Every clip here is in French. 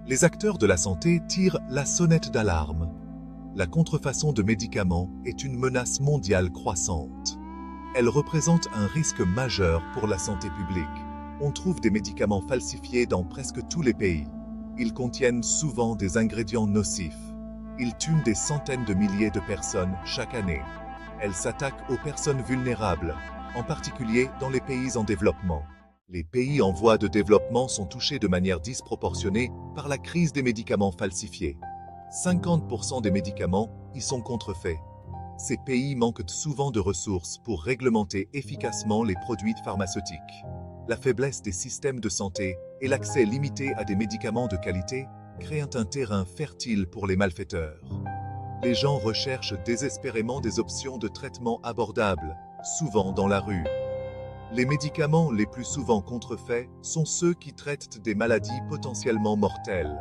Les acteurs de la santé tirent la sonnette d'alarme. La contrefaçon de médicaments est une menace mondiale croissante. Elle représente un risque majeur pour la santé publique. On trouve des médicaments falsifiés dans presque tous les pays. Ils contiennent souvent des ingrédients nocifs. Ils tuent des centaines de milliers de personnes chaque année. Elles s'attaquent aux personnes vulnérables, en particulier dans les pays en développement. Les pays en voie de développement sont touchés de manière disproportionnée par la crise des médicaments falsifiés. 50% des médicaments y sont contrefaits. Ces pays manquent souvent de ressources pour réglementer efficacement les produits pharmaceutiques. La faiblesse des systèmes de santé et l'accès limité à des médicaments de qualité créent un terrain fertile pour les malfaiteurs. Les gens recherchent désespérément des options de traitement abordables, souvent dans la rue. Les médicaments les plus souvent contrefaits sont ceux qui traitent des maladies potentiellement mortelles.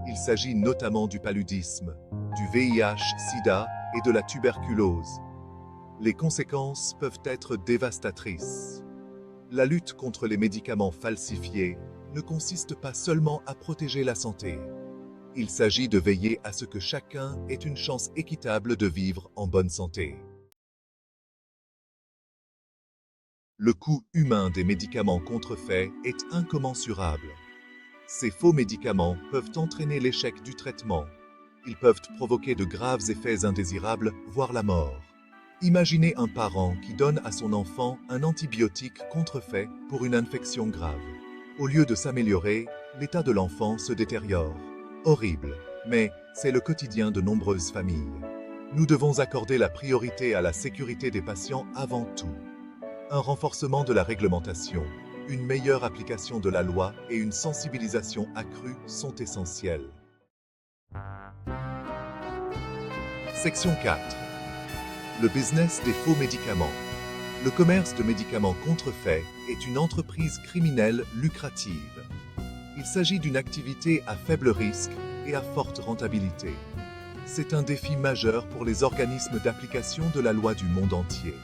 Il s'agit notamment du paludisme, du VIH/SIDA et de la tuberculose. Les conséquences peuvent être dévastatrices. La lutte contre les médicaments falsifiés ne consiste pas seulement à protéger la santé. Il s'agit de veiller à ce que chacun ait une chance équitable de vivre en bonne santé. Le coût humain des médicaments contrefaits est incommensurable. Ces faux médicaments peuvent entraîner l'échec du traitement. Ils peuvent provoquer de graves effets indésirables, voire la mort. Imaginez un parent qui donne à son enfant un antibiotique contrefait pour une infection grave. Au lieu de s'améliorer, l'état de l'enfant se détériore. Horrible, mais c'est le quotidien de nombreuses familles. Nous devons accorder la priorité à la sécurité des patients avant tout. Un renforcement de la réglementation, une meilleure application de la loi et une sensibilisation accrue sont essentielles. Section 4. Le business des faux médicaments. Le commerce de médicaments contrefaits est une entreprise criminelle lucrative. Il s'agit d'une activité à faible risque et à forte rentabilité. C'est un défi majeur pour les organismes d'application de la loi du monde entier.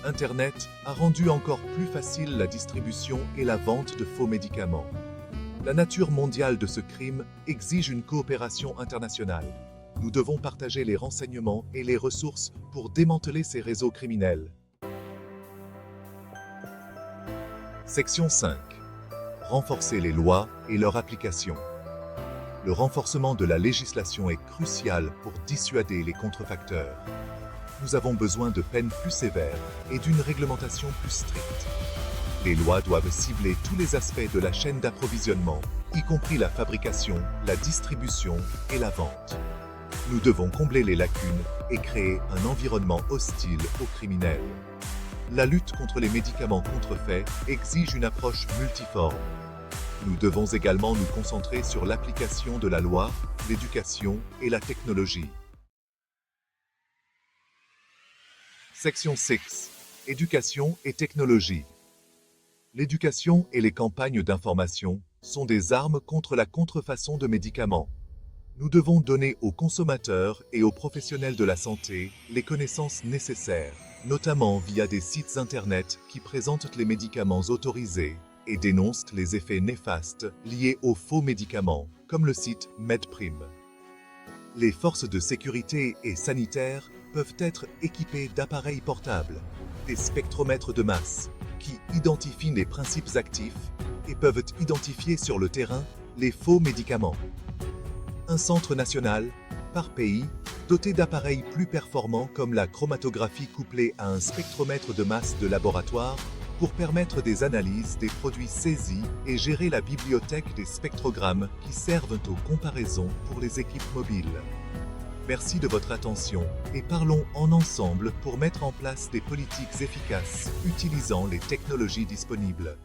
Internet a rendu encore plus facile la distribution et la vente de faux médicaments. La nature mondiale de ce crime exige une coopération internationale. Nous devons partager les renseignements et les ressources pour démanteler ces réseaux criminels. Section 5. Renforcer les lois et leur application. Le renforcement de la législation est crucial pour dissuader les contrefacteurs. Nous avons besoin de peines plus sévères et d'une réglementation plus stricte. Les lois doivent cibler tous les aspects de la chaîne d'approvisionnement, y compris la fabrication, la distribution et la vente. Nous devons combler les lacunes et créer un environnement hostile aux criminels. La lutte contre les médicaments contrefaits exige une approche multiforme. Nous devons également nous concentrer sur l'application de la loi, l'éducation et la technologie. Section 6. Éducation et technologie. L'éducation et les campagnes d'information sont des armes contre la contrefaçon de médicaments. Nous devons donner aux consommateurs et aux professionnels de la santé les connaissances nécessaires, notamment via des sites internet qui présentent les médicaments autorisés et dénoncent les effets néfastes liés aux faux médicaments, comme le site MedPrime. Les forces de sécurité et sanitaires peuvent être équipées d'appareils portables, des spectromètres de masse, qui identifient les principes actifs et peuvent identifier sur le terrain les faux médicaments. Un centre national, par pays, doté d'appareils plus performants comme la chromatographie couplée à un spectromètre de masse de laboratoire pour permettre des analyses des produits saisis et gérer la bibliothèque des spectrogrammes qui servent aux comparaisons pour les équipes mobiles. Merci de votre attention et parlons ensemble pour mettre en place des politiques efficaces utilisant les technologies disponibles.